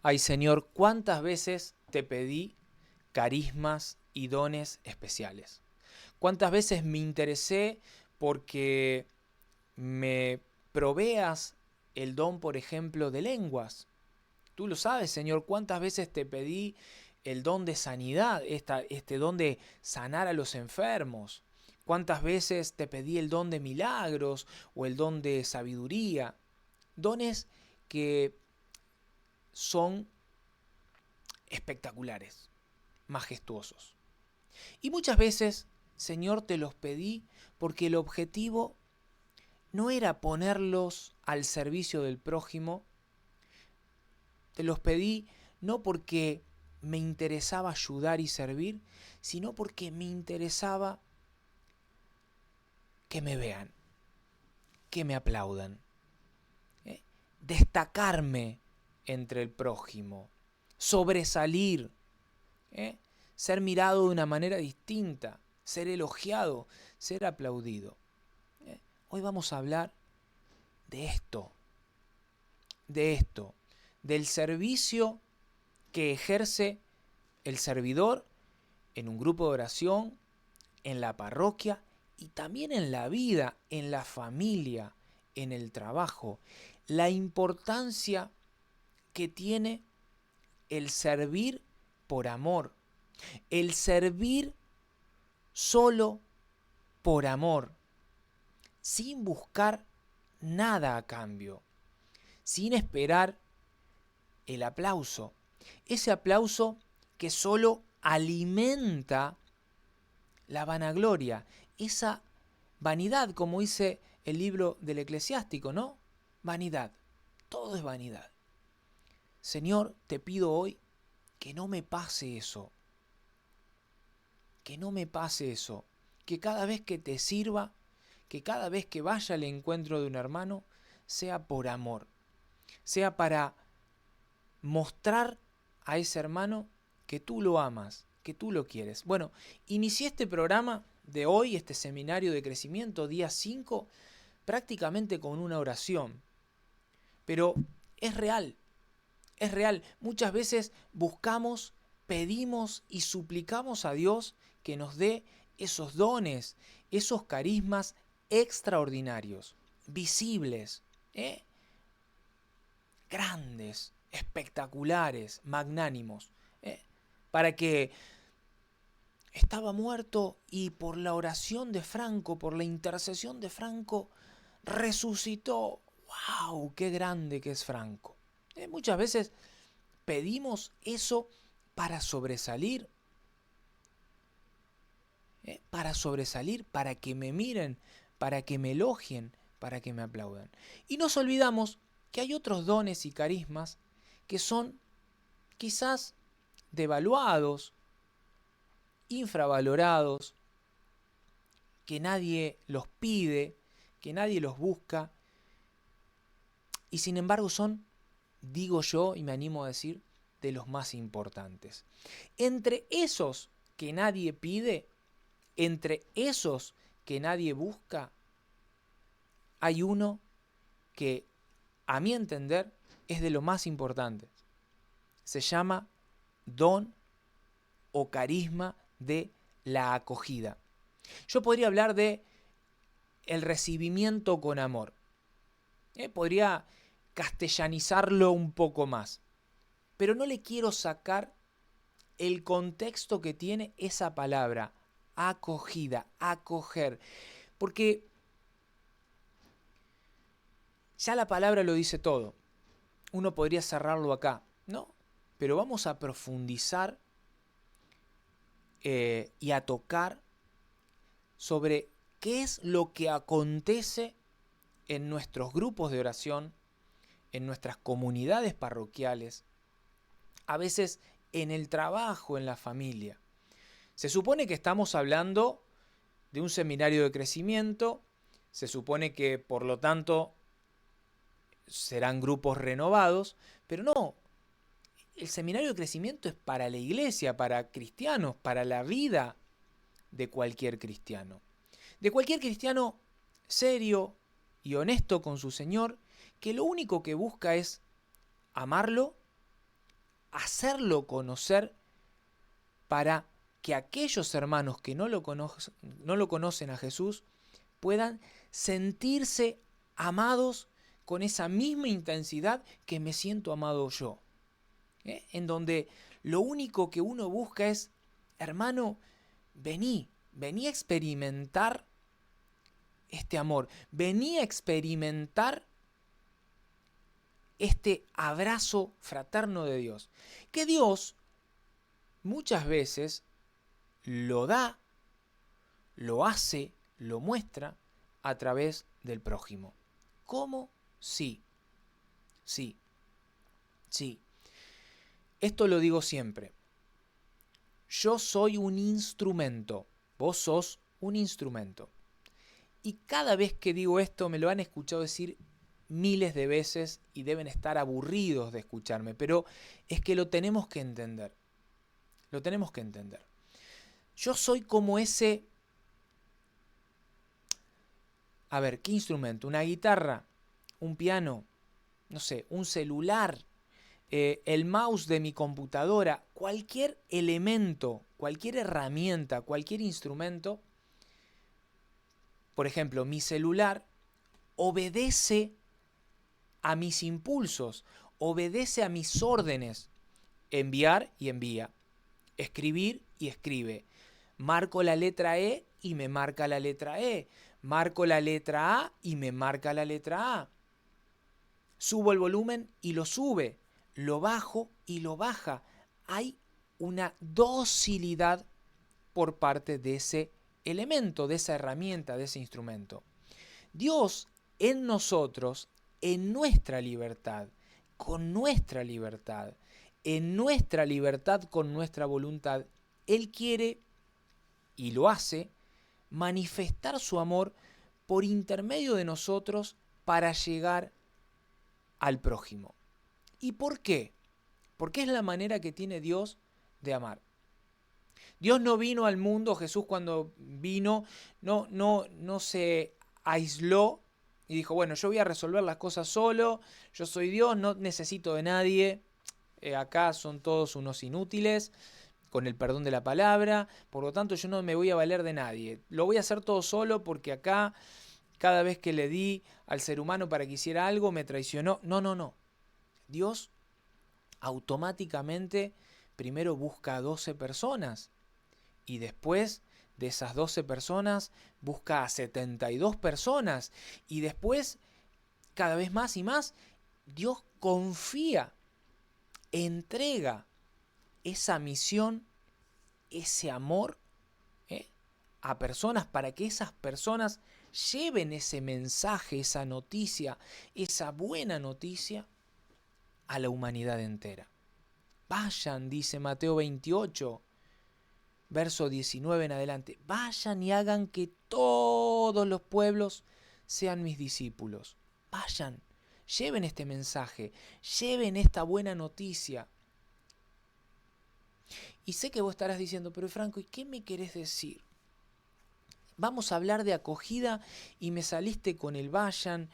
Ay, Señor, ¿cuántas veces te pedí carismas y dones especiales? ¿Cuántas veces me interesé porque me proveas el don, por ejemplo, de lenguas? Tú lo sabes, Señor, cuántas veces te pedí el don de sanidad, este don de sanar a los enfermos. ¿Cuántas veces te pedí el don de milagros o el don de sabiduría? Dones que son espectaculares, majestuosos. Y muchas veces, Señor, te los pedí porque el objetivo no era ponerlos al servicio del prójimo. Te los pedí no porque me interesaba ayudar y servir, sino porque me interesaba que me vean, que me aplaudan, ¿eh? Destacarme entre el prójimo, sobresalir, ¿eh? Ser mirado de una manera distinta, ser elogiado, ser aplaudido. ¿Eh? Hoy vamos a hablar de esto, de esto, del servicio que ejerce el servidor en un grupo de oración, en la parroquia y también en la vida, en la familia, en el trabajo. La importancia que tiene el servir por amor, el servir solo por amor, sin buscar nada a cambio, sin esperar el aplauso. Ese aplauso que solo alimenta la vanagloria, esa vanidad, como dice el libro del Eclesiástico, ¿no? Vanidad, todo es vanidad. Señor, te pido hoy que no me pase eso, que no me pase eso, que cada vez que te sirva, que cada vez que vaya al encuentro de un hermano, sea por amor, sea para mostrar a ese hermano que tú lo amas, que tú lo quieres. Bueno, inicié este programa de hoy, este seminario de crecimiento, día 5, prácticamente con una oración. Pero es real, es real. Muchas veces buscamos, pedimos y suplicamos a Dios que nos dé esos dones, esos carismas extraordinarios, visibles, ¿eh? Grandes, espectaculares, magnánimos, para que estaba muerto y por la oración de Franco, por la intercesión de Franco, resucitó. ¡Wow! ¡Qué grande que es Franco! Muchas veces pedimos eso para sobresalir, para que me miren, para que me elogien, para que me aplaudan. Y nos olvidamos que hay otros dones y carismas que son quizás devaluados, infravalorados, que nadie los pide, que nadie los busca, y sin embargo son, digo yo y me animo a decir, de los más importantes. Entre esos que nadie pide, entre esos que nadie busca, hay uno que, a mi entender, es de lo más importante. Se llama don o carisma de la acogida. Yo podría hablar de el recibimiento con amor. Podría castellanizarlo un poco más. Pero no le quiero sacar el contexto que tiene esa palabra, acogida, acoger. Porque ya la palabra lo dice todo. Uno podría cerrarlo acá, ¿no? Pero vamos a profundizar y a tocar sobre qué es lo que acontece en nuestros grupos de oración, en nuestras comunidades parroquiales, a veces en el trabajo, en la familia. Se supone que estamos hablando de un seminario de crecimiento, se supone que por lo tanto serán grupos renovados, pero no, el seminario de crecimiento es para la iglesia, para cristianos, para la vida de cualquier cristiano. De cualquier cristiano serio y honesto con su Señor, que lo único que busca es amarlo hacerlo conocer para que aquellos hermanos que no lo conocen a Jesús puedan sentirse amados con esa misma intensidad que me siento amado yo. En donde lo único que uno busca es, hermano, vení a experimentar este amor, vení a experimentar este abrazo fraterno de Dios, que Dios muchas veces lo da, lo hace, lo muestra a través del prójimo. ¿Cómo? Sí. Esto lo digo siempre. Yo soy un instrumento, vos sos un instrumento. Y cada vez que digo esto me lo han escuchado decir miles de veces y deben estar aburridos de escucharme, pero es que lo tenemos que entender. Lo tenemos que entender. Yo soy como ese... A ver, ¿qué instrumento? ¿Una guitarra? ¿Un piano? No sé, un celular, el mouse de mi computadora, cualquier elemento, cualquier herramienta, cualquier instrumento. Por ejemplo, mi celular obedece a mis impulsos, obedece a mis órdenes. Enviar y envía, escribir y escribe. Marco la letra E y me marca la letra E. Marco la letra A y me marca la letra A. Subo el volumen y lo sube. Lo bajo y lo baja. Hay una docilidad por parte de ese elemento, de esa herramienta, de ese instrumento. Dios en nosotros, en nuestra libertad, con nuestra libertad, en nuestra libertad con nuestra voluntad, Él quiere, y lo hace, manifestar su amor por intermedio de nosotros para llegar al prójimo. ¿Y por qué? Porque es la manera que tiene Dios de amar. Dios no vino al mundo, Jesús cuando vino no se aisló y dijo, bueno, yo voy a resolver las cosas solo, yo soy Dios, no necesito de nadie, acá son todos unos inútiles, con el perdón de la palabra, por lo tanto yo no me voy a valer de nadie, lo voy a hacer todo solo porque acá cada vez que le di al ser humano para que hiciera algo me traicionó. No. Dios automáticamente primero busca a 12 personas y después de esas 12 personas busca a 72 personas y después cada vez más y más Dios confía, entrega esa misión, ese amor a personas para que esas personas lleven ese mensaje, esa noticia, esa buena noticia a la humanidad entera. Vayan, dice Mateo 28, verso 19 en adelante, vayan y hagan que todos los pueblos sean mis discípulos. Vayan, lleven este mensaje, lleven esta buena noticia. Y sé que vos estarás diciendo, pero Franco, ¿y qué me querés decir? Vamos a hablar de acogida y me saliste con el vayan.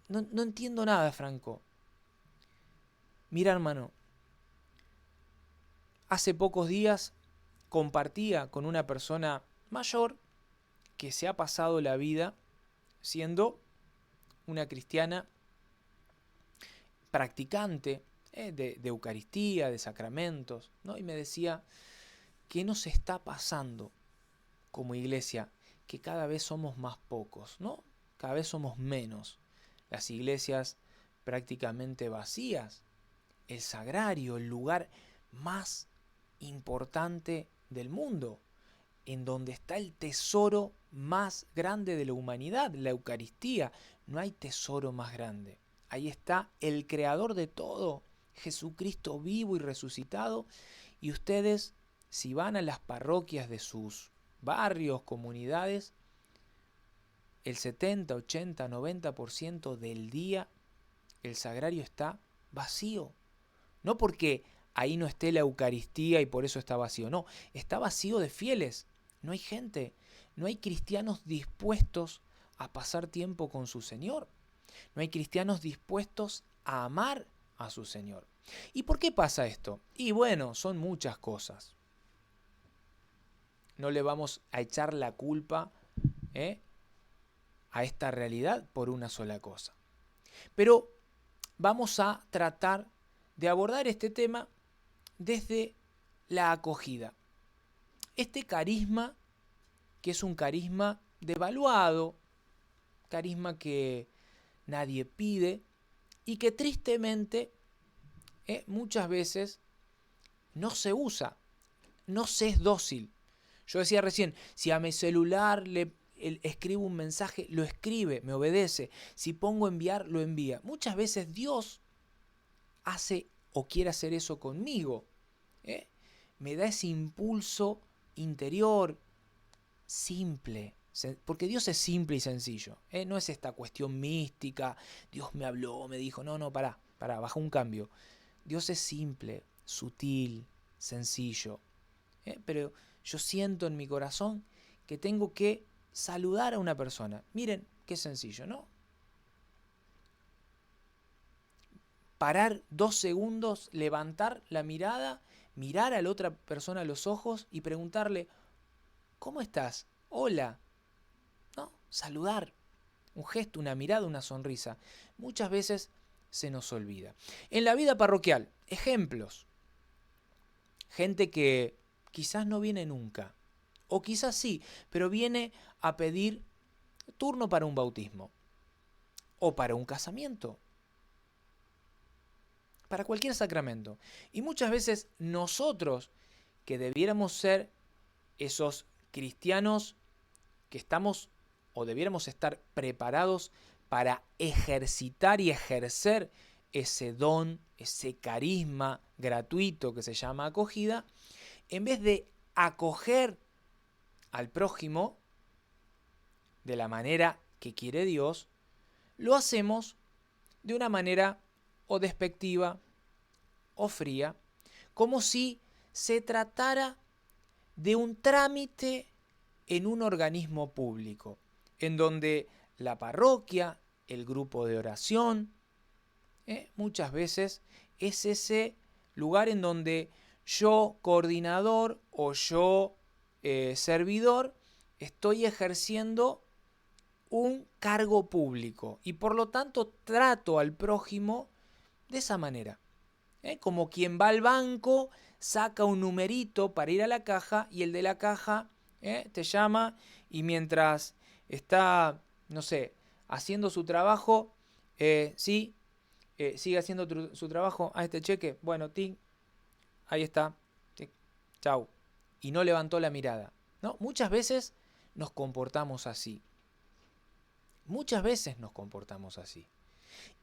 No entiendo nada, Franco. Mira, hermano, hace pocos días compartía con una persona mayor que se ha pasado la vida siendo una cristiana practicante de Eucaristía, de sacramentos, ¿no? Y me decía, ¿qué nos está pasando como iglesia? Que cada vez somos más pocos, ¿no? Cada vez somos menos. Las iglesias prácticamente vacías. El sagrario, el lugar más importante del mundo, en donde está el tesoro más grande de la humanidad, la Eucaristía. No hay tesoro más grande. Ahí está el creador de todo, Jesucristo vivo y resucitado. Y ustedes, si van a las parroquias de sus barrios, comunidades, el 70, 80, 90% del día el sagrario está vacío. No porque ahí no esté la Eucaristía y por eso está vacío. No, está vacío de fieles. No hay gente. No hay cristianos dispuestos a pasar tiempo con su Señor. No hay cristianos dispuestos a amar a su Señor. ¿Y por qué pasa esto? Y bueno, son muchas cosas. No le vamos a echar la culpa a esta realidad por una sola cosa. Pero vamos a tratar de abordar este tema desde la acogida. Este carisma, que es un carisma devaluado, carisma que nadie pide y que tristemente muchas veces no se usa, no se es dócil. Yo decía recién, si a mi celular le escribo un mensaje, lo escribe, me obedece. Si pongo enviar, lo envía. Muchas veces Dios hace o quiere hacer eso conmigo. Me da ese impulso interior simple. Porque Dios es simple y sencillo. No es esta cuestión mística. Dios me habló, me dijo. No, pará, baja un cambio. Dios es simple, sutil, sencillo. Pero yo siento en mi corazón que tengo que saludar a una persona. Miren, qué sencillo, ¿no? Parar 2 segundos, levantar la mirada, mirar a la otra persona a los ojos y preguntarle, ¿cómo estás? Hola. ¿No? Saludar. Un gesto, una mirada, una sonrisa. Muchas veces se nos olvida. En la vida parroquial, ejemplos. Gente que quizás no viene nunca, o quizás sí, pero viene a pedir turno para un bautismo, o para un casamiento, para cualquier sacramento. Y muchas veces nosotros, que debiéramos ser esos cristianos que estamos o debiéramos estar preparados para ejercitar y ejercer ese don, ese carisma gratuito que se llama acogida, en vez de acoger al prójimo de la manera que quiere Dios, lo hacemos de una manera o despectiva o fría, como si se tratara de un trámite en un organismo público, en donde la parroquia, el grupo de oración, muchas veces es ese lugar en donde yo, coordinador, o yo, servidor, estoy ejerciendo un cargo público y por lo tanto trato al prójimo de esa manera. Como quien va al banco, saca un numerito para ir a la caja y el de la caja te llama y mientras está, no sé, haciendo su trabajo, sí, sigue haciendo su trabajo, este cheque, bueno, ting, ahí está, chau. Y no levantó la mirada. ¿No? Muchas veces nos comportamos así. Muchas veces nos comportamos así.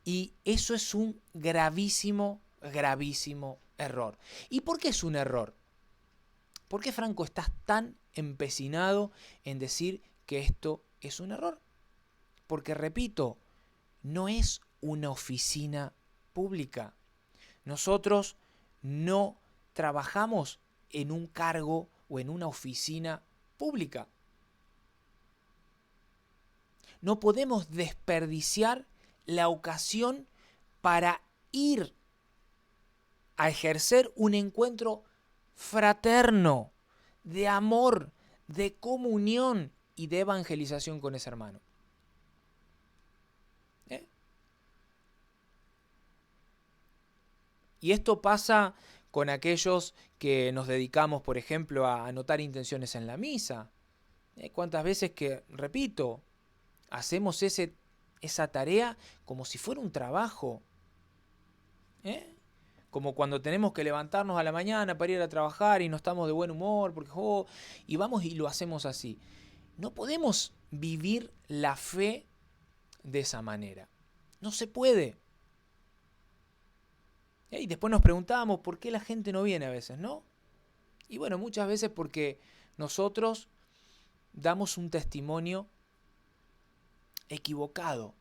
Y eso es un gravísimo, gravísimo error. ¿Y por qué es un error? ¿Por qué, Franco, estás tan empecinado en decir que esto es un error? Porque, repito, no es una oficina pública. Nosotros no trabajamos en un cargo o en una oficina pública. No podemos desperdiciar la ocasión para ir a ejercer un encuentro fraterno, de amor, de comunión y de evangelización con ese hermano. Y esto pasa con aquellos que nos dedicamos, por ejemplo, a anotar intenciones en la misa. ¿Cuántas veces que, repito, hacemos esa tarea como si fuera un trabajo? Como cuando tenemos que levantarnos a la mañana para ir a trabajar y no estamos de buen humor, porque y vamos y lo hacemos así. No podemos vivir la fe de esa manera. No se puede. Y después nos preguntábamos por qué la gente no viene a veces, ¿no? Y bueno, muchas veces porque nosotros damos un testimonio equivocado.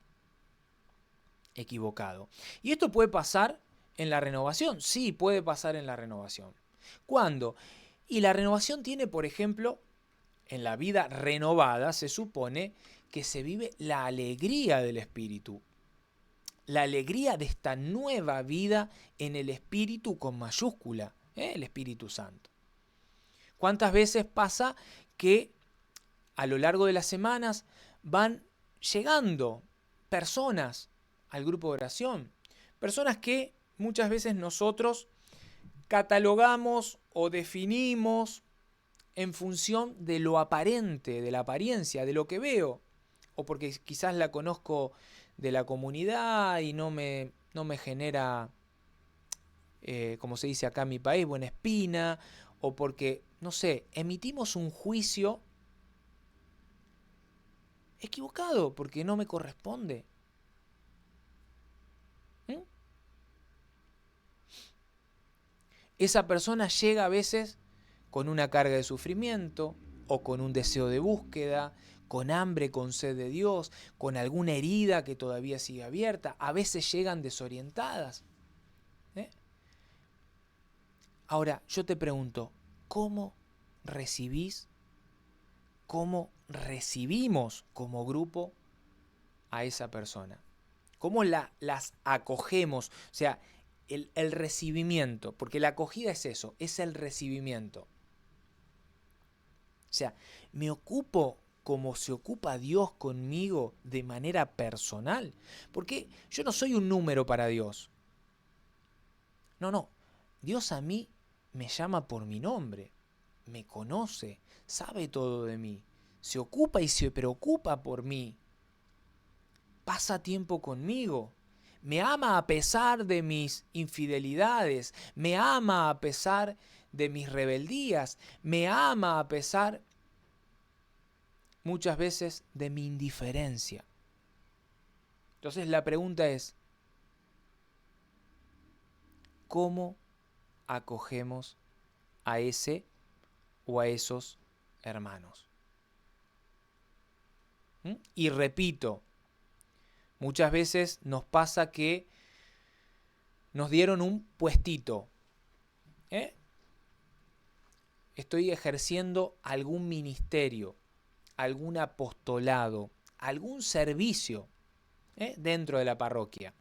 Y esto puede pasar en la renovación. Sí, puede pasar en la renovación. ¿Cuándo? Y la renovación tiene, por ejemplo, en la vida renovada se supone que se vive la alegría del Espíritu. la alegría de esta nueva vida en el Espíritu con mayúscula, el Espíritu Santo. ¿Cuántas veces pasa que a lo largo de las semanas van llegando personas al grupo de oración? Personas que muchas veces nosotros catalogamos o definimos en función de lo aparente, de la apariencia, de lo que veo, o porque quizás la conozco de la comunidad y no me genera, como se dice acá en mi país, buena espina, o porque, no sé, emitimos un juicio equivocado, porque no me corresponde. ¿Mm? Esa persona llega a veces con una carga de sufrimiento o con un deseo de búsqueda, con hambre, con sed de Dios, con alguna herida que todavía sigue abierta. A veces llegan desorientadas. ¿Eh? Ahora, yo te pregunto, ¿cómo recibimos como grupo a esa persona? ¿Cómo las acogemos? O sea, el recibimiento, porque la acogida es eso, es el recibimiento. O sea, me ocupo como se ocupa Dios conmigo de manera personal. Porque yo no soy un número para Dios. No. Dios a mí me llama por mi nombre. Me conoce, sabe todo de mí. Se ocupa y se preocupa por mí. Pasa tiempo conmigo. Me ama a pesar de mis infidelidades. Me ama a pesar de mis rebeldías. Me ama a pesar muchas veces de mi indiferencia. Entonces la pregunta es, ¿cómo acogemos a ese o a esos hermanos? Y repito, muchas veces nos pasa que nos dieron un puestito. Estoy ejerciendo algún ministerio, algún apostolado, algún servicio dentro de la parroquia.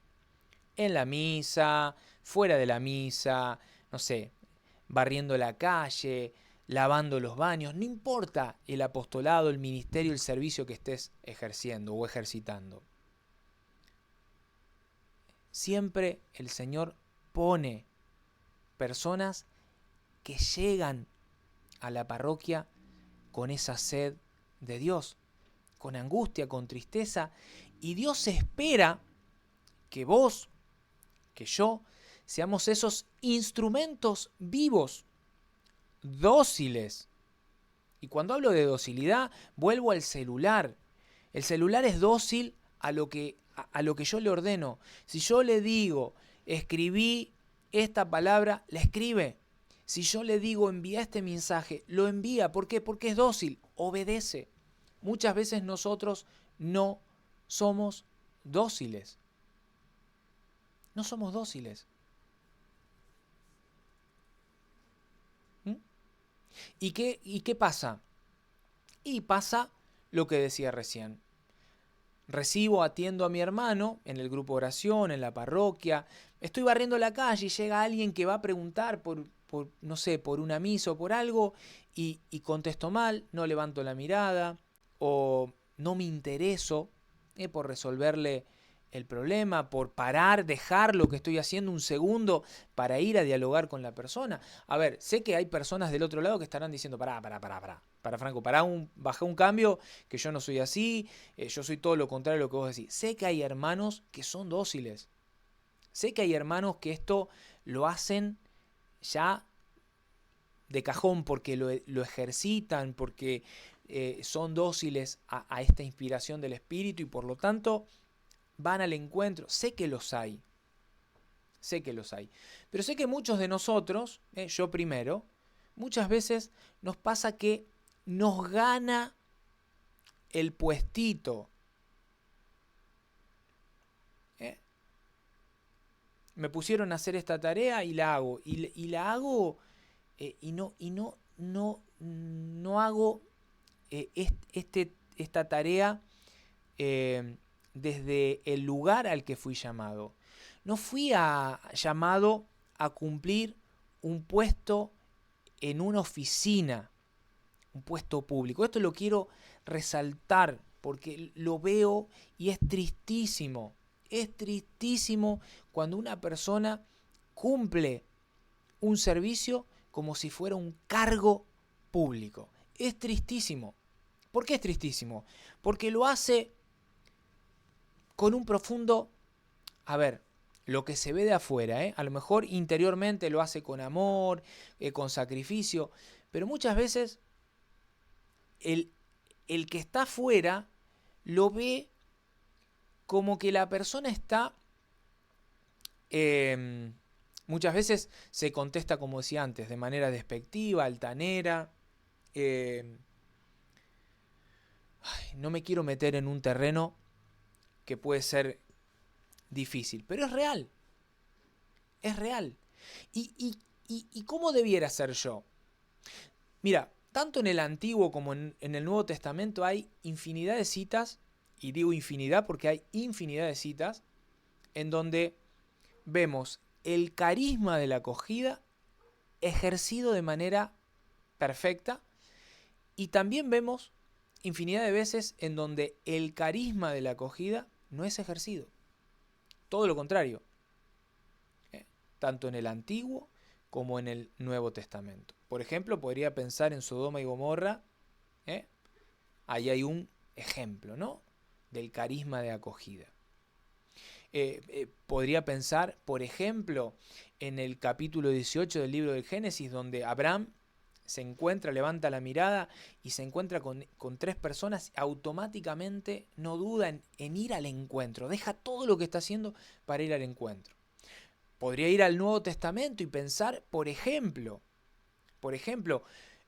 En la misa, fuera de la misa, no sé, barriendo la calle, lavando los baños, no importa el apostolado, el ministerio, el servicio que estés ejerciendo o ejercitando. Siempre el Señor pone personas que llegan a la parroquia con esa sed de Dios, con angustia, con tristeza, y Dios espera que vos, que yo, seamos esos instrumentos vivos, dóciles. Y cuando hablo de docilidad, vuelvo al celular. El celular es dócil a lo que yo le ordeno. Si yo le digo, escribí esta palabra, la escribe. Si yo le digo, envía este mensaje, lo envía. ¿Por qué? Porque es dócil, obedece. Muchas veces nosotros no somos dóciles. No somos dóciles. ¿Y qué pasa? Y pasa lo que decía recién. Recibo, atiendo a mi hermano en el grupo de oración, en la parroquia. Estoy barriendo la calle y llega alguien que va a preguntar por no sé, por una misa o por algo y contesto mal, no levanto la mirada o no me intereso por resolverle el problema, por parar, dejar lo que estoy haciendo un segundo para ir a dialogar con la persona. A ver, sé que hay personas del otro lado que estarán diciendo, pará, Franco, baja un cambio, que yo no soy así, yo soy todo lo contrario de lo que vos decís. Sé que hay hermanos que son dóciles. Sé que hay hermanos que esto lo hacen ya de cajón porque lo ejercitan, porque son dóciles a esta inspiración del Espíritu y por lo tanto van al encuentro. Sé que los hay. Pero sé que muchos de nosotros, yo primero, muchas veces nos pasa que nos gana el puestito. Me pusieron a hacer esta tarea y la hago. Y la hago y no hago esta tarea desde el lugar al que fui llamado. No fui llamado a cumplir un puesto en una oficina, un puesto público. Esto lo quiero resaltar porque lo veo y es tristísimo. Es tristísimo cuando una persona cumple un servicio como si fuera un cargo público. Es tristísimo. ¿Por qué es tristísimo? Porque lo hace con un profundo, lo que se ve de afuera, a lo mejor interiormente lo hace con amor, con sacrificio, pero muchas veces el que está afuera lo ve como que la persona está, muchas veces se contesta, como decía antes, de manera despectiva, altanera. No me quiero meter en un terreno que puede ser difícil, pero es real. Es real. ¿Y cómo debiera ser yo? Mira, tanto en el Antiguo como en el Nuevo Testamento hay infinidad de citas, y digo infinidad porque hay infinidad de citas, en donde vemos el carisma de la acogida ejercido de manera perfecta, y también vemos infinidad de veces en donde el carisma de la acogida no es ejercido. Todo lo contrario. Tanto en el Antiguo como en el Nuevo Testamento. Por ejemplo, podría pensar en Sodoma y Gomorra. Ahí hay un ejemplo, ¿no?, del carisma de acogida. Podría pensar, por ejemplo, en el capítulo 18 del libro del Génesis, donde Abraham se encuentra, levanta la mirada y se encuentra con 3 personas, automáticamente no duda en ir al encuentro, deja todo lo que está haciendo para ir al encuentro. Podría ir al Nuevo Testamento y pensar, por ejemplo,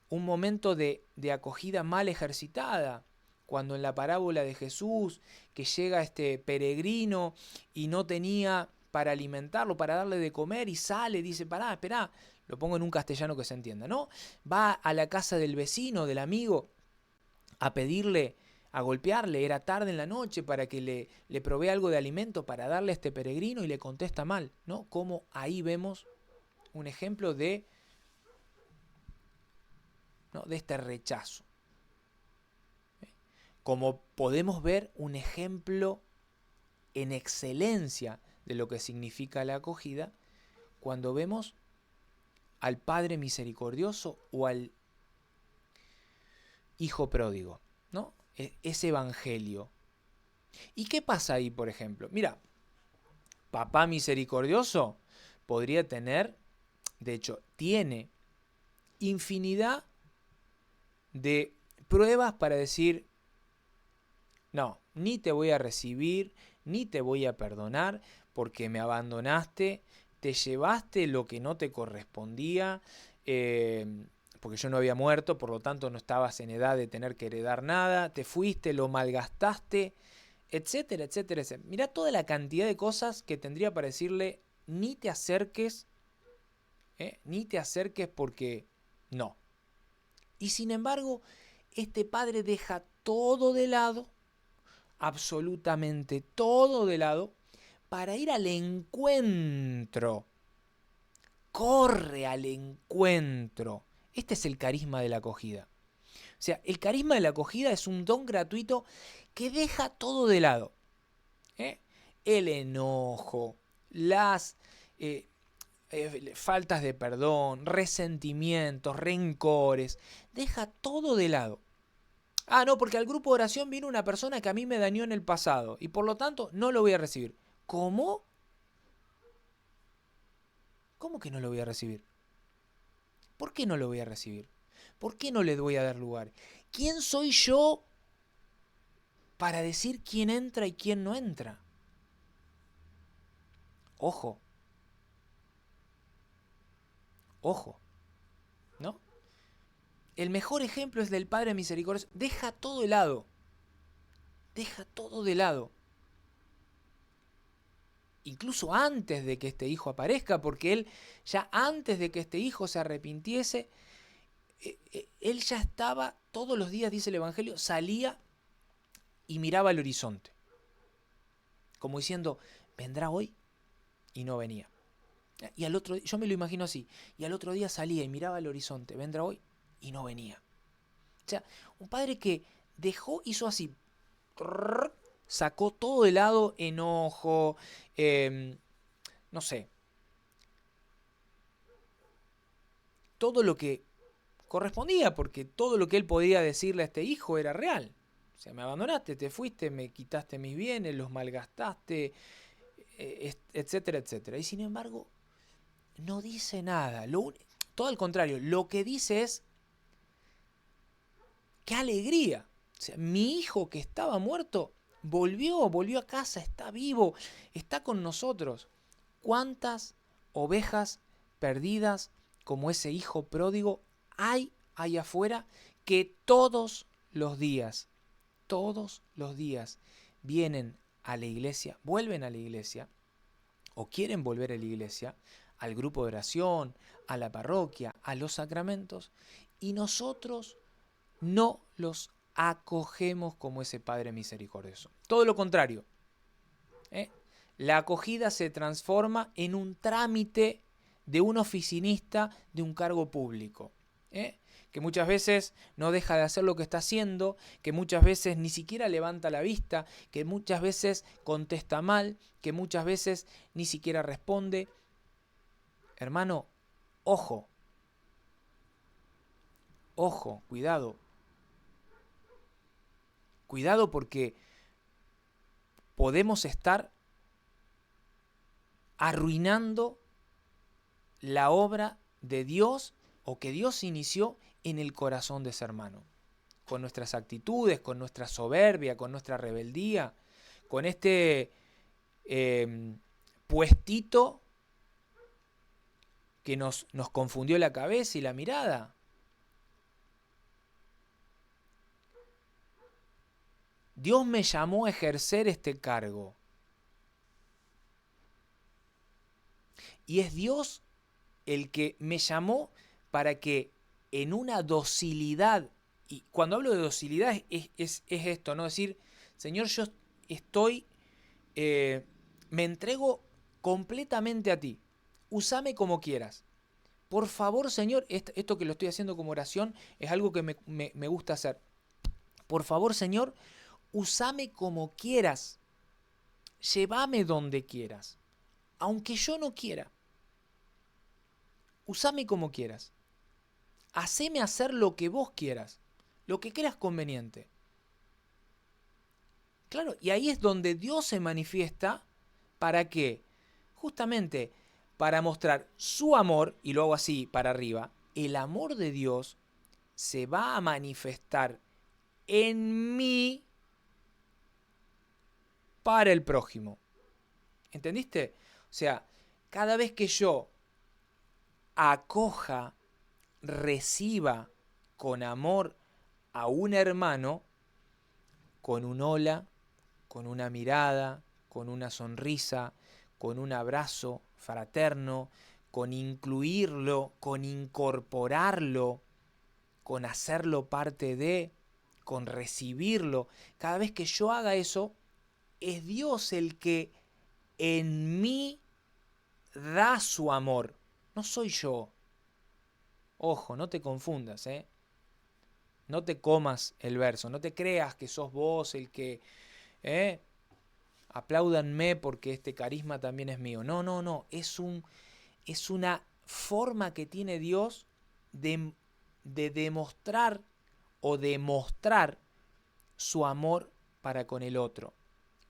un momento de acogida mal ejercitada, cuando en la parábola de Jesús, que llega este peregrino y no tenía para alimentarlo, para darle de comer, y sale, dice, esperá, lo pongo en un castellano que se entienda, ¿no? Va a la casa del vecino, del amigo, a pedirle, a golpearle, era tarde en la noche, para que le provea algo de alimento para darle a este peregrino, y le contesta mal, ¿no? Como ahí vemos un ejemplo de este rechazo. Como podemos ver un ejemplo en excelencia de lo que significa la acogida cuando vemos al Padre misericordioso o al Hijo pródigo, ¿no? Ese evangelio. ¿Y qué pasa ahí, por ejemplo? Mira, papá misericordioso podría tener, de hecho, tiene infinidad de pruebas para decir, no, ni te voy a recibir, ni te voy a perdonar, porque me abandonaste, te llevaste lo que no te correspondía, porque yo no había muerto, por lo tanto no estabas en edad de tener que heredar nada, te fuiste, lo malgastaste, etcétera, etcétera, etcétera. Mirá toda la cantidad de cosas que tendría para decirle, ni te acerques porque no. Y sin embargo, este padre deja todo de lado, absolutamente todo de lado, para ir al encuentro. Corre al encuentro. Este es el carisma de la acogida. O sea, el carisma de la acogida es un don gratuito que deja todo de lado. El enojo, las faltas de perdón, resentimientos, rencores. Deja todo de lado. No, porque al grupo de oración vino una persona que a mí me dañó en el pasado y por lo tanto no lo voy a recibir. ¿Cómo? ¿Cómo que no lo voy a recibir? ¿Por qué no lo voy a recibir? ¿Por qué no le voy a dar lugar? ¿Quién soy yo para decir quién entra y quién no entra? Ojo. Ojo. ¿No? El mejor ejemplo es del Padre Misericordioso. Deja todo de lado. Deja todo de lado. Incluso antes de que este hijo aparezca, porque él ya antes de que este hijo se arrepintiese, él ya estaba todos los días, dice el Evangelio, salía y miraba al horizonte. Como diciendo, vendrá hoy y no venía. Y al otro, yo me lo imagino así, y al otro día salía y miraba el horizonte, vendrá hoy y no venía. O sea, un padre que hizo así, sacó todo de lado enojo, no sé, todo lo que correspondía, porque todo lo que él podía decirle a este hijo era real. O sea, me abandonaste, te fuiste, me quitaste mis bienes, los malgastaste, etcétera, etcétera. Y sin embargo, no dice nada. Todo al contrario, lo que dice es, ¡qué alegría! O sea, mi hijo que estaba muerto, volvió a casa, está vivo, está con nosotros. ¿Cuántas ovejas perdidas como ese hijo pródigo hay allá afuera que todos los días vienen a la iglesia, vuelven a la iglesia o quieren volver a la iglesia, al grupo de oración, a la parroquia, a los sacramentos, y nosotros no los acogemos como ese Padre misericordioso? Todo lo contrario, ¿eh? La acogida se transforma en un trámite de un oficinista de un cargo público, ¿eh? Que muchas veces no deja de hacer lo que está haciendo, que muchas veces ni siquiera levanta la vista, que muchas veces contesta mal, que muchas veces ni siquiera responde. Hermano, ojo, ojo, cuidado. Cuidado porque podemos estar arruinando la obra de Dios o que Dios inició en el corazón de ese hermano. Con nuestras actitudes, con nuestra soberbia, con nuestra rebeldía, con este puestito que nos confundió la cabeza y la mirada. Dios me llamó a ejercer este cargo. Y es Dios el que me llamó para que en una docilidad, y cuando hablo de docilidad es esto, ¿no? Decir, Señor, yo estoy, me entrego completamente a ti, úsame como quieras. Por favor, Señor, esto que lo estoy haciendo como oración es algo que me gusta hacer. Por favor, Señor, úsame como quieras, llévame donde quieras, aunque yo no quiera. Úsame como quieras. Haceme hacer lo que vos quieras, lo que creas conveniente. Claro, y ahí es donde Dios se manifiesta. ¿Para qué? Justamente para mostrar su amor, y lo hago así para arriba, el amor de Dios se va a manifestar en mí para el prójimo. ¿Entendiste? O sea, cada vez que yo acoja, reciba con amor a un hermano, con un hola, con una mirada, con una sonrisa, con un abrazo fraterno, con incluirlo, con incorporarlo, con hacerlo parte de, con recibirlo. Cada vez que yo haga eso, es Dios el que en mí da su amor. No soy yo. Ojo, no te confundas, ¿eh? No te comas el verso, no te creas que sos vos el que... Apláudanme porque este carisma también es mío. No, no, no. Es una forma que tiene Dios de demostrar o demostrar su amor para con el otro.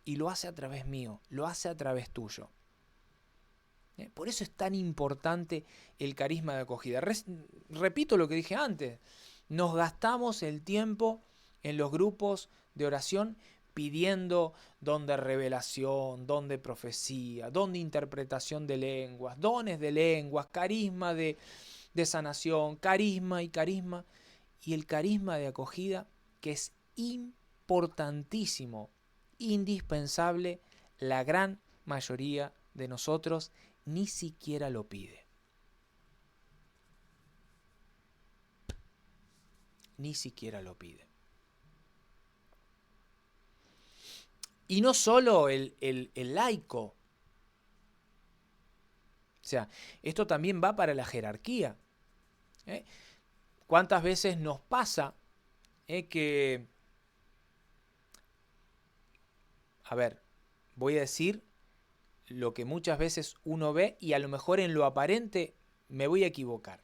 Y lo hace a través mío, lo hace a través tuyo. Por eso es tan importante el carisma de acogida. Repito lo que dije antes. Nos gastamos el tiempo en los grupos de oración pidiendo don de revelación, don de profecía, don de interpretación de lenguas, dones de lenguas, carisma de sanación, carisma y carisma. Y el carisma de acogida, que es importantísimo, indispensable, la gran mayoría de nosotros ni siquiera lo pide. Ni siquiera lo pide. Y no solo el laico. O sea, esto también va para la jerarquía. ¿Eh? ¿Cuántas veces nos pasa que, a ver, voy a decir lo que muchas veces uno ve y a lo mejor en lo aparente me voy a equivocar.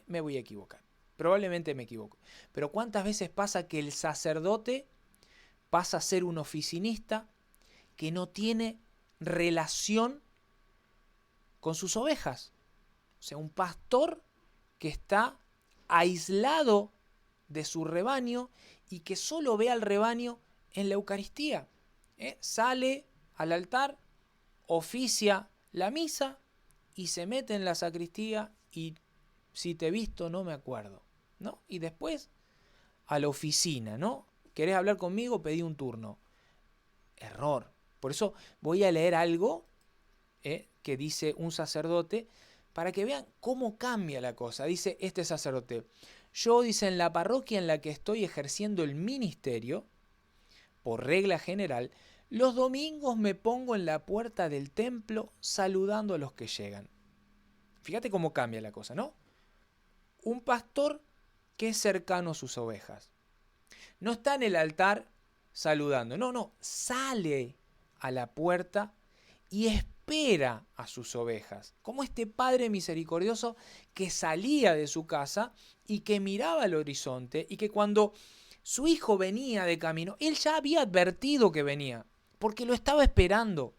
Me voy a equivocar. Probablemente me equivoco. Pero ¿cuántas veces pasa que el sacerdote pasa a ser un oficinista que no tiene relación con sus ovejas? O sea, un pastor que está aislado de su rebaño y que solo ve al rebaño en la Eucaristía. Sale al altar, oficia la misa y se mete en la sacristía y si te he visto no me acuerdo, ¿no? Y después a la oficina, ¿no? ¿Querés hablar conmigo? Pedí un turno. Error. Por eso voy a leer algo que dice un sacerdote para que vean cómo cambia la cosa. Dice este sacerdote: yo, dice, en la parroquia en la que estoy ejerciendo el ministerio, por regla general, los domingos me pongo en la puerta del templo saludando a los que llegan. Fíjate cómo cambia la cosa, ¿no? Un pastor que es cercano a sus ovejas. No está en el altar saludando, no, sale a la puerta y espera a sus ovejas. Como este padre misericordioso que salía de su casa y que miraba al horizonte y que cuando su hijo venía de camino, él ya había advertido que venía, porque lo estaba esperando.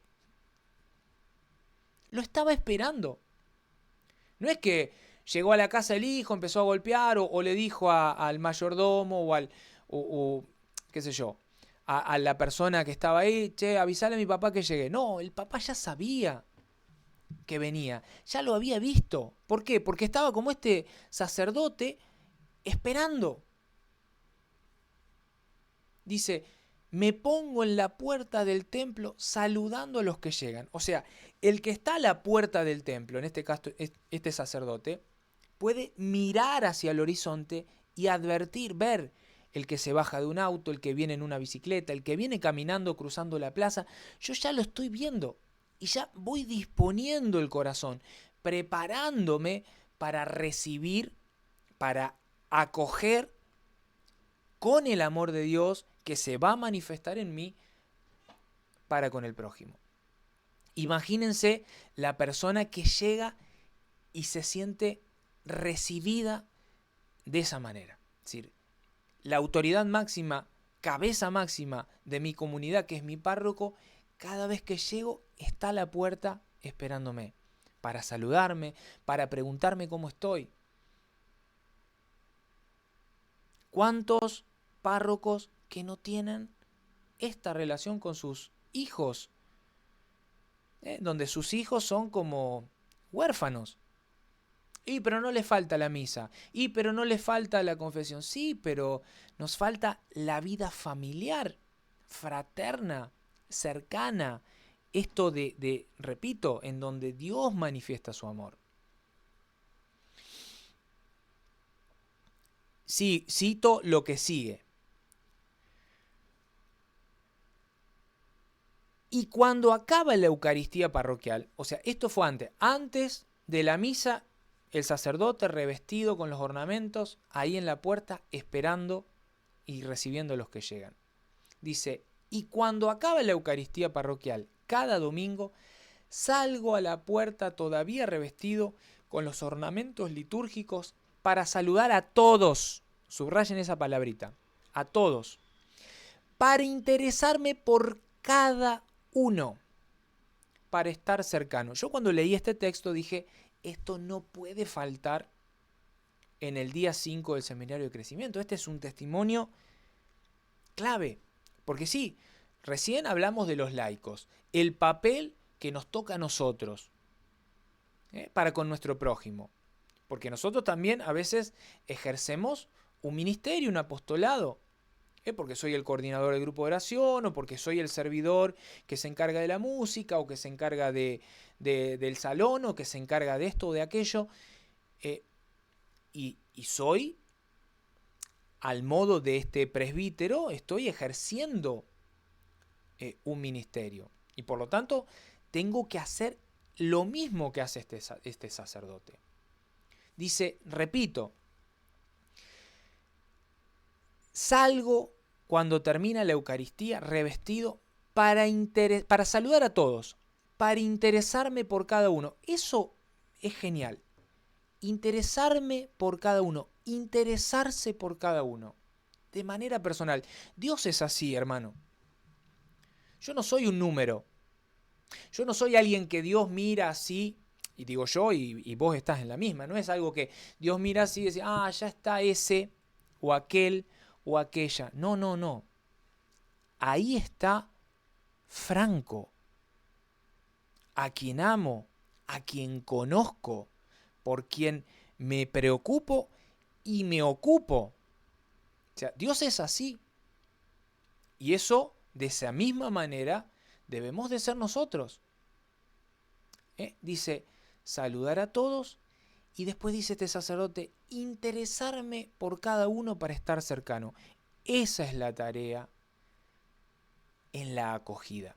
Lo estaba esperando. No es que llegó a la casa el hijo, empezó a golpear o le dijo al mayordomo o qué sé yo, a la persona que estaba ahí: che, avisale a mi papá que llegué. No, el papá ya sabía que venía, ya lo había visto. ¿Por qué? Porque estaba como este sacerdote esperando. Dice: me pongo en la puerta del templo saludando a los que llegan. O sea, el que está a la puerta del templo, en este caso este sacerdote, puede mirar hacia el horizonte y advertir, ver el que se baja de un auto, el que viene en una bicicleta, el que viene caminando cruzando la plaza. Yo ya lo estoy viendo y ya voy disponiendo el corazón, preparándome para recibir, para acoger con el amor de Dios que se va a manifestar en mí para con el prójimo. Imagínense la persona que llega y se siente recibida de esa manera. Es decir, la autoridad máxima, cabeza máxima de mi comunidad, que es mi párroco, cada vez que llego está a la puerta esperándome para saludarme, para preguntarme cómo estoy. ¿Cuántos párrocos que no tienen esta relación con sus hijos? Donde sus hijos son como huérfanos. Pero no les falta la misa. Pero no les falta la confesión. Sí, pero nos falta la vida familiar, fraterna, cercana. Esto repito, en donde Dios manifiesta su amor. Sí, cito lo que sigue. Y cuando acaba la Eucaristía parroquial, o sea, esto fue antes de la misa, el sacerdote revestido con los ornamentos, ahí en la puerta, esperando y recibiendo a los que llegan. Dice: y cuando acaba la Eucaristía parroquial, cada domingo, salgo a la puerta todavía revestido con los ornamentos litúrgicos para saludar a todos, subrayen esa palabrita, a todos, para interesarme por cada uno, para estar cercano. Yo cuando leí este texto dije: esto no puede faltar en el día 5 del Seminario de Crecimiento. Este es un testimonio clave, porque sí, recién hablamos de los laicos, el papel que nos toca a nosotros para con nuestro prójimo, porque nosotros también a veces ejercemos un ministerio, un apostolado, porque soy el coordinador del grupo de oración, o porque soy el servidor que se encarga de la música, o que se encarga del salón, o que se encarga de esto o de aquello, y soy, al modo de este presbítero, estoy ejerciendo un ministerio. Y por lo tanto, tengo que hacer lo mismo que hace este sacerdote. Dice, repito, salgo cuando termina la Eucaristía revestido para saludar a todos, para interesarme por cada uno. Eso es genial. Interesarme por cada uno, interesarse por cada uno, de manera personal. Dios es así, hermano. Yo no soy un número. Yo no soy alguien que Dios mira así, y digo yo, y vos estás en la misma. No es algo que Dios mira así y dice, ah, ya está ese, o aquel, o aquella. No, no, no. Ahí está Franco, a quien amo, a quien conozco, por quien me preocupo y me ocupo. O sea, Dios es así. Y eso, de esa misma manera, debemos de ser nosotros. Dice, saludar a todos, y después dice este sacerdote, interesarme por cada uno para estar cercano. Esa es la tarea en la acogida.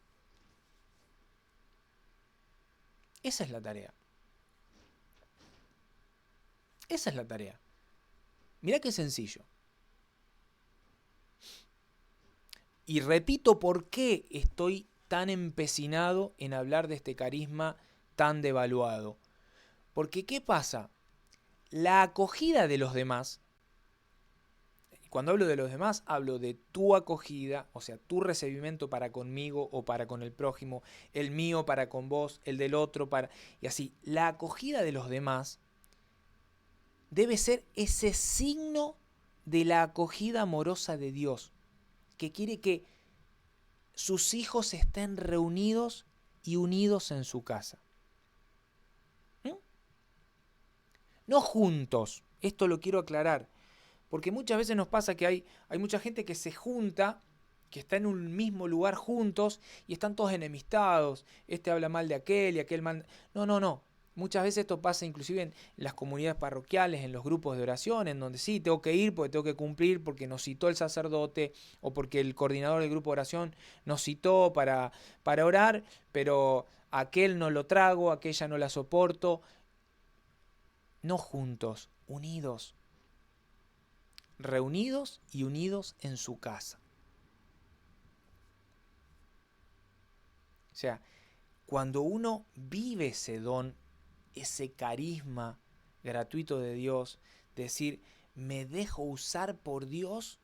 Esa es la tarea. Esa es la tarea. Mirá qué sencillo. Y repito por qué estoy tan empecinado en hablar de este carisma tan devaluado. Porque ¿qué pasa? La acogida de los demás, y cuando hablo de los demás, hablo de tu acogida, o sea, tu recibimiento para conmigo o para con el prójimo, el mío para con vos, el del otro para... Y así, la acogida de los demás debe ser ese signo de la acogida amorosa de Dios, que quiere que sus hijos estén reunidos y unidos en su casa. No juntos, esto lo quiero aclarar, porque muchas veces nos pasa que hay mucha gente que se junta, que está en un mismo lugar juntos y están todos enemistados, este habla mal de aquel y aquel mal... No, no, no. Muchas veces esto pasa inclusive en las comunidades parroquiales, en los grupos de oración, en donde sí, tengo que ir porque tengo que cumplir, porque nos citó el sacerdote o porque el coordinador del grupo de oración nos citó para orar, pero aquel no lo trago, aquella no la soporto. No juntos, unidos. Reunidos y unidos en su casa. O sea, cuando uno vive ese don, ese carisma gratuito de Dios, decir, me dejo usar por Dios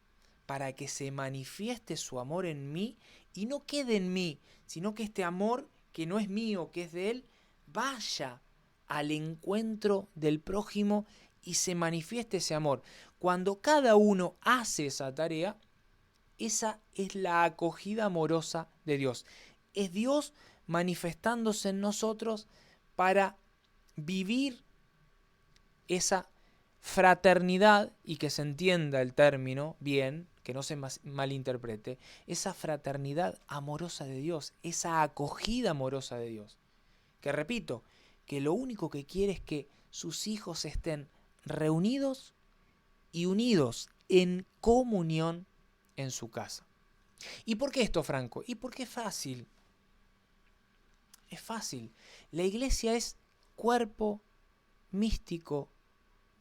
para que se manifieste su amor en mí y no quede en mí, sino que este amor que no es mío, que es de Él, vaya al encuentro del prójimo y se manifieste ese amor. Cuando cada uno hace esa tarea, esa es la acogida amorosa de Dios. Es Dios manifestándose en nosotros para vivir esa fraternidad, y que se entienda el término bien, que no se malinterprete, esa fraternidad amorosa de Dios, esa acogida amorosa de Dios. Que repito, que lo único que quiere es que sus hijos estén reunidos y unidos en comunión en su casa. ¿Y por qué esto, Franco? Y porque es fácil. Es fácil. La iglesia es cuerpo místico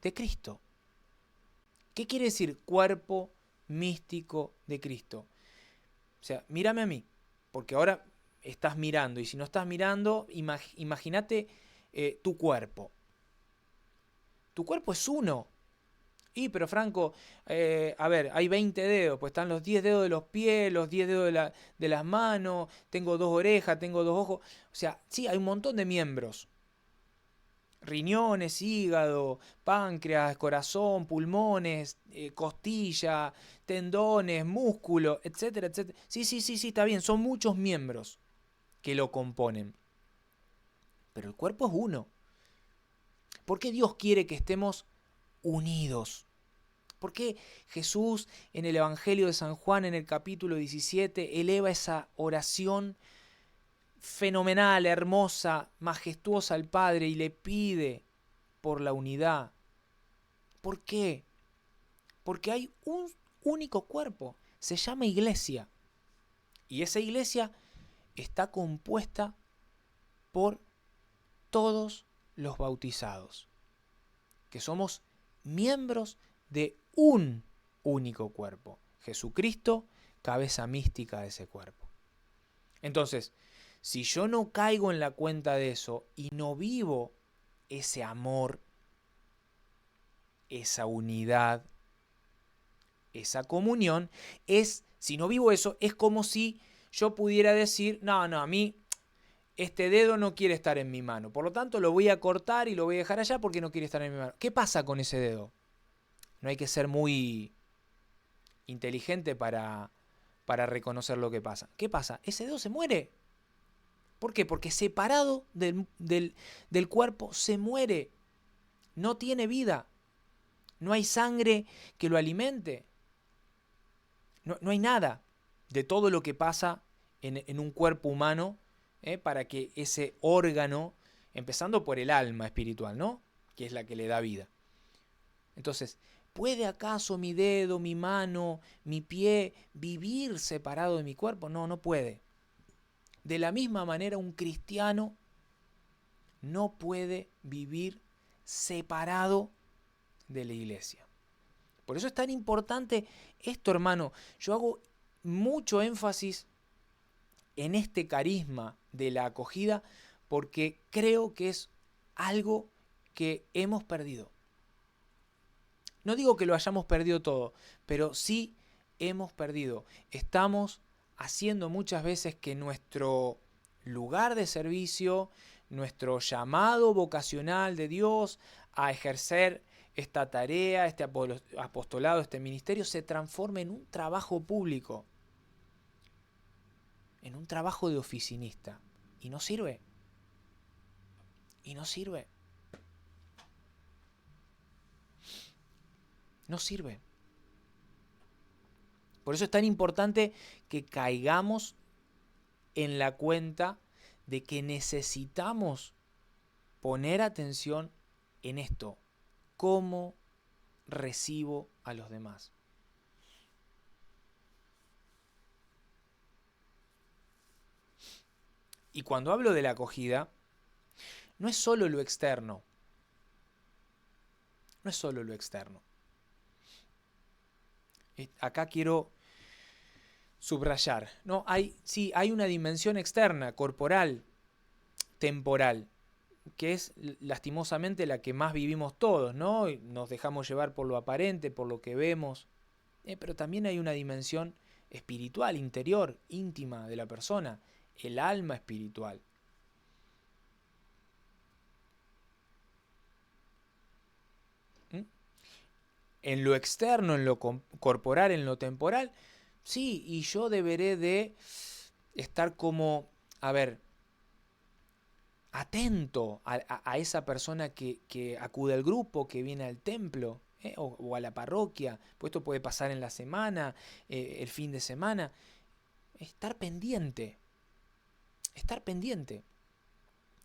de Cristo. ¿Qué quiere decir cuerpo místico de Cristo? O sea, mírame a mí, porque ahora estás mirando, y si no estás mirando, imagínate tu cuerpo. Tu cuerpo es uno. Pero Franco, a ver, hay 20 dedos, pues están los 10 dedos de los pies, los 10 dedos de las manos, tengo 2 orejas, tengo 2 ojos. O sea, sí, hay un montón de miembros. Riñones, hígado, páncreas, corazón, pulmones, costilla, tendones, músculo, etcétera, etcétera. Sí, está bien, son muchos miembros que lo componen. Pero el cuerpo es uno. ¿Por qué Dios quiere que estemos unidos? ¿Por qué Jesús en el Evangelio de San Juan, en el capítulo 17, eleva esa oración fenomenal, hermosa, majestuosa al Padre y le pide por la unidad? ¿Por qué? Porque hay un único cuerpo, se llama iglesia. Y esa iglesia está compuesta por todos los bautizados, que somos miembros de un único cuerpo. Jesucristo, cabeza mística de ese cuerpo. Entonces, si yo no caigo en la cuenta de eso y no vivo ese amor, esa unidad, esa comunión, si no vivo eso, es como si yo pudiera decir, no, a mí este dedo no quiere estar en mi mano, por lo tanto lo voy a cortar y lo voy a dejar allá porque no quiere estar en mi mano. ¿Qué pasa con ese dedo? No hay que ser muy inteligente para reconocer lo que pasa. ¿Qué pasa? Ese dedo se muere. ¿Por qué? Porque separado del cuerpo se muere. No tiene vida. No hay sangre que lo alimente. No hay nada de todo lo que pasa en un cuerpo humano para que ese órgano, empezando por el alma espiritual, ¿no? Que es la que le da vida. Entonces, ¿puede acaso mi dedo, mi mano, mi pie vivir separado de mi cuerpo? No, no puede. De la misma manera, un cristiano no puede vivir separado de la iglesia. Por eso es tan importante esto, hermano. Yo hago mucho énfasis en este carisma de la acogida porque creo que es algo que hemos perdido. No digo que lo hayamos perdido todo, pero sí hemos perdido. Estamos haciendo muchas veces que nuestro lugar de servicio, nuestro llamado vocacional de Dios a ejercer esta tarea, este apostolado, este ministerio, se transforme en un trabajo público, en un trabajo de oficinista. Y no sirve. Y no sirve. No sirve. Por eso es tan importante que caigamos en la cuenta de que necesitamos poner atención en esto. ¿Cómo recibo a los demás? Y cuando hablo de la acogida, no es solo lo externo. No es solo lo externo. Acá quiero subrayar. No, hay una dimensión externa, corporal, temporal, que es lastimosamente la que más vivimos todos, ¿no? Nos dejamos llevar por lo aparente, por lo que vemos, pero también hay una dimensión espiritual, interior, íntima de la persona, el alma espiritual. En lo externo, en lo corporal, en lo temporal, sí, y yo deberé de estar como, atento a esa persona que acude al grupo, que viene al templo o a la parroquia, pues esto puede pasar en la semana, el fin de semana. Estar pendiente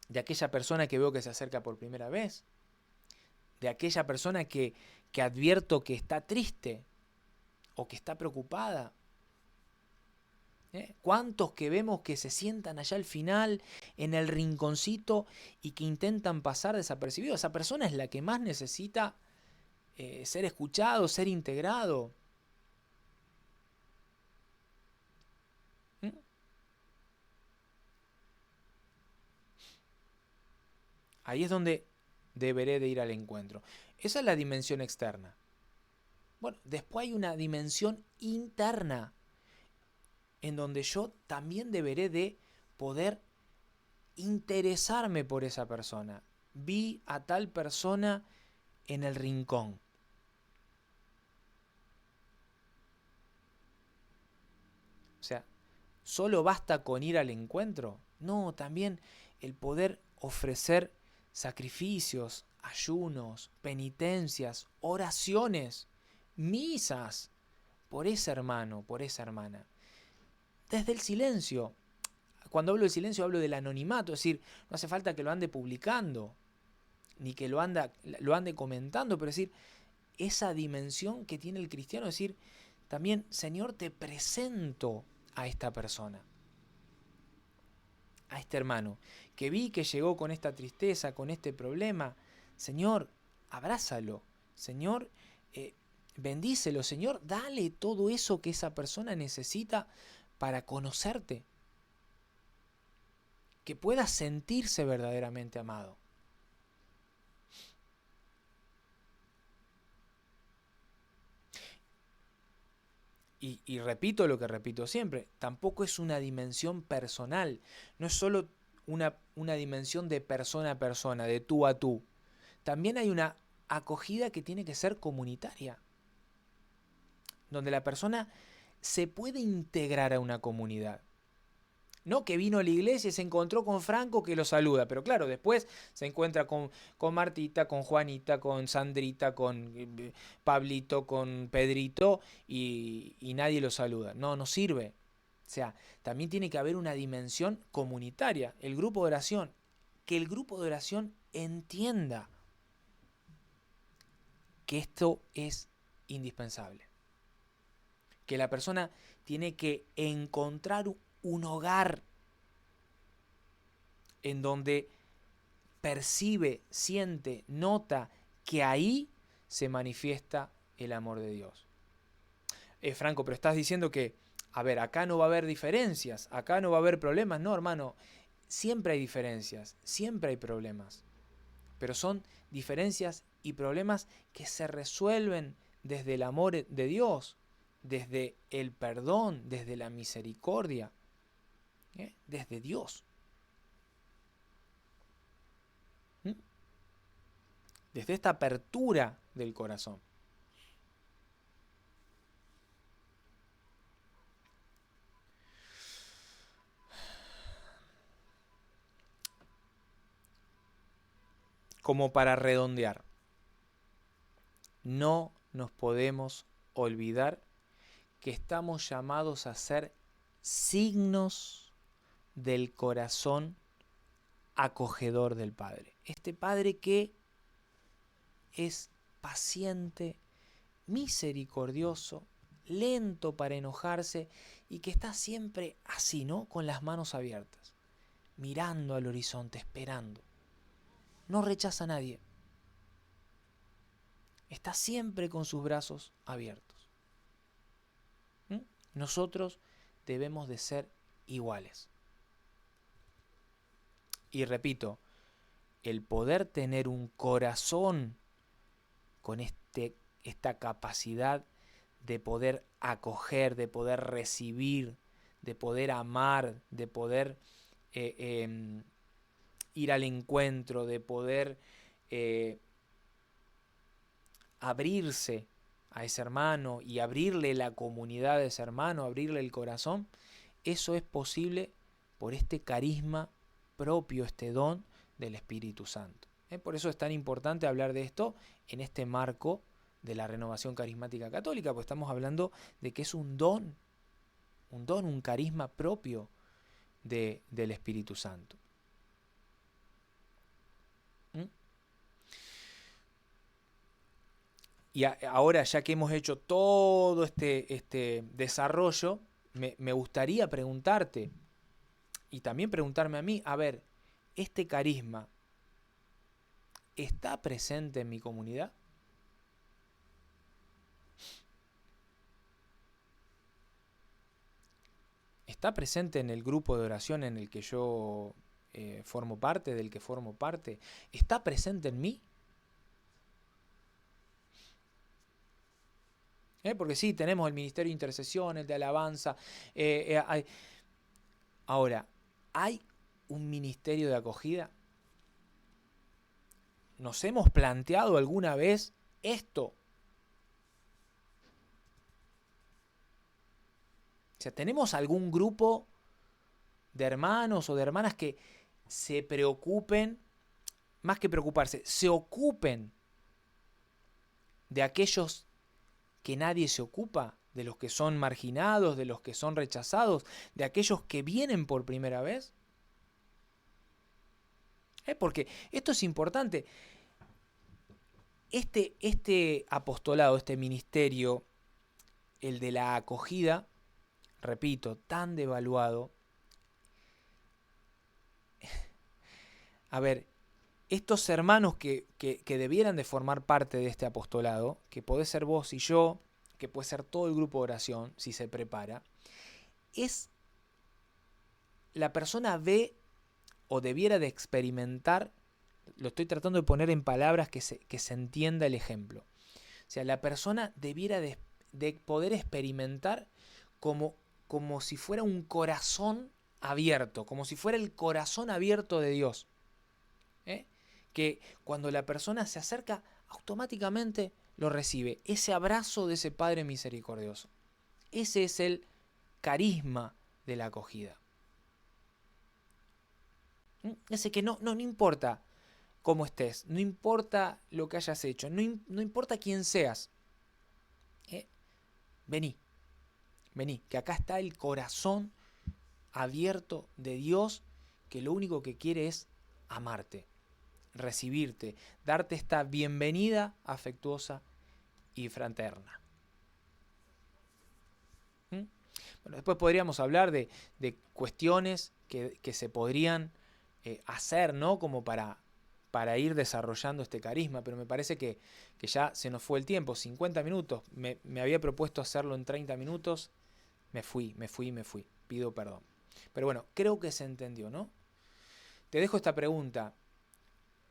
de aquella persona que veo que se acerca por primera vez, de aquella persona que advierto que está triste o que está preocupada. ¿Cuántos que vemos que se sientan allá al final, en el rinconcito, y que intentan pasar desapercibidos? Esa persona es la que más necesita ser escuchado, ser integrado. Ahí es donde deberé de ir al encuentro. Esa es la dimensión externa. Bueno, después hay una dimensión interna, en donde yo también deberé de poder interesarme por esa persona. Vi a tal persona en el rincón. O sea, ¿solo basta con ir al encuentro? No, también el poder ofrecer sacrificios, ayunos, penitencias, oraciones, misas por ese hermano, por esa hermana. Desde el silencio. Cuando hablo del silencio hablo del anonimato, es decir, no hace falta que lo ande publicando, ni que lo ande comentando, pero es decir, esa dimensión que tiene el cristiano, es decir, también, Señor, te presento a esta persona, a este hermano, que vi que llegó con esta tristeza, con este problema. Señor, abrázalo. Señor, bendícelo. Señor, dale todo eso que esa persona necesita para conocerte. Que pueda sentirse verdaderamente amado. Y repito lo que repito siempre, tampoco es una dimensión personal, no es solo una dimensión de persona a persona, de tú a tú. También hay una acogida que tiene que ser comunitaria, donde la persona se puede integrar a una comunidad. No que vino a la iglesia y se encontró con Franco que lo saluda, pero claro, después se encuentra con Martita, con Juanita, con Sandrita, con Pablito, con Pedrito y nadie lo saluda. No, no sirve. O sea, también tiene que haber una dimensión comunitaria, el grupo de oración, que el grupo de oración entienda que esto es indispensable, que la persona tiene que encontrar un hogar en donde percibe, siente, nota que ahí se manifiesta el amor de Dios. Franco, pero estás diciendo que, a ver, acá no va a haber diferencias, acá no va a haber problemas. No, hermano, siempre hay diferencias, siempre hay problemas, pero son diferencias y problemas que se resuelven desde el amor de Dios, desde el perdón, desde la misericordia, desde Dios. Desde esta apertura del corazón. Como para redondear, no nos podemos olvidar que estamos llamados a ser signos del corazón acogedor del Padre. Este Padre que es paciente, misericordioso, lento para enojarse y que está siempre así, ¿no? Con las manos abiertas, mirando al horizonte, esperando. No rechaza a nadie. Está siempre con sus brazos abiertos. Nosotros debemos de ser iguales. Y repito, el poder tener un corazón con esta capacidad de poder acoger, de poder recibir, de poder amar, de poder ir al encuentro, de poder abrirse a ese hermano y abrirle la comunidad de ese hermano, abrirle el corazón, eso es posible por este carisma propio, este don del Espíritu Santo. Por eso es tan importante hablar de esto en este marco de la renovación carismática católica, porque estamos hablando de que es un don, un carisma propio del Espíritu Santo. Y ahora, ya que hemos hecho todo este desarrollo, me gustaría preguntarte, y también preguntarme a mí, a ver, ¿este carisma está presente en mi comunidad? ¿Está presente en el grupo de oración en el que yo formo parte, del que formo parte? ¿Está presente en mí? Porque sí, tenemos el ministerio de intercesión, el de alabanza. Ahora, ¿hay un ministerio de acogida? ¿Nos hemos planteado alguna vez esto? O sea, ¿tenemos algún grupo de hermanos o de hermanas que se preocupen, más que preocuparse, se ocupen de aquellos que nadie se ocupa, de los que son marginados, de los que son rechazados, de aquellos que vienen por primera vez? Porque esto es importante. Este apostolado, este ministerio, el de la acogida, repito, tan devaluado. A ver, estos hermanos que debieran de formar parte de este apostolado, que podés ser vos y yo, que puede ser todo el grupo de oración, si se prepara, es la persona ve o debiera de experimentar, lo estoy tratando de poner en palabras que se entienda el ejemplo. O sea, la persona debiera de poder experimentar como si fuera un corazón abierto, como si fuera el corazón abierto de Dios. Que cuando la persona se acerca, automáticamente lo recibe. Ese abrazo de ese Padre misericordioso. Ese es el carisma de la acogida. Ese que no importa cómo estés, no importa lo que hayas hecho, no importa quién seas. Vení, que acá está el corazón abierto de Dios, que lo único que quiere es amarte, recibirte, darte esta bienvenida afectuosa y fraterna. Bueno, después podríamos hablar de cuestiones que se podrían hacer, ¿no? Como para ir desarrollando este carisma, pero me parece que ya se nos fue el tiempo, 50 minutos, me había propuesto hacerlo en 30 minutos, me fui, pido perdón. Pero bueno, creo que se entendió, ¿no? Te dejo esta pregunta,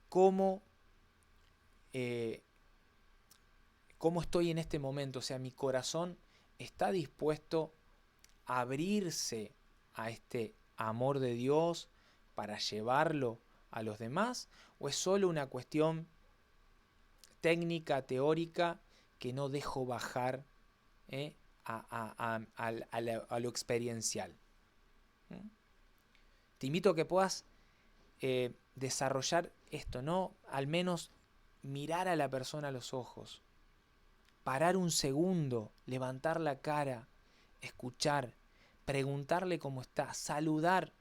¿cómo estoy en este momento? O sea, mi corazón está dispuesto a abrirse a este amor de Dios para llevarlo a los demás, o es solo una cuestión técnica, teórica, que no dejo bajar a lo experiencial. Te invito a que puedas desarrollar esto, ¿no? Al menos mirar a la persona a los ojos, parar un segundo, levantar la cara, escuchar, preguntarle cómo está, saludar,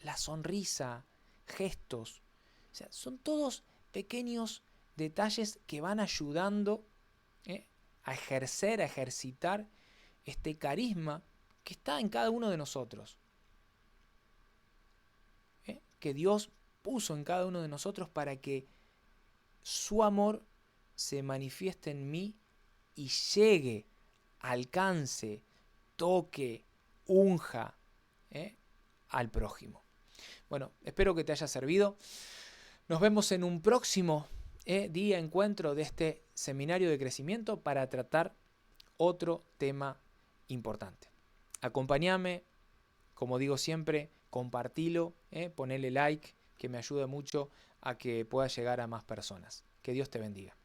la sonrisa, gestos. O sea, son todos pequeños detalles que van ayudando a ejercer, a ejercitar este carisma que está en cada uno de nosotros. Que Dios puso en cada uno de nosotros para que su amor se manifieste en mí y llegue, alcance, toque, unja al prójimo. Bueno, espero que te haya servido. Nos vemos en un próximo encuentro de este seminario de crecimiento para tratar otro tema importante. Acompáñame, como digo siempre, compartilo, ponele like, que me ayuda mucho a que pueda llegar a más personas. Que Dios te bendiga.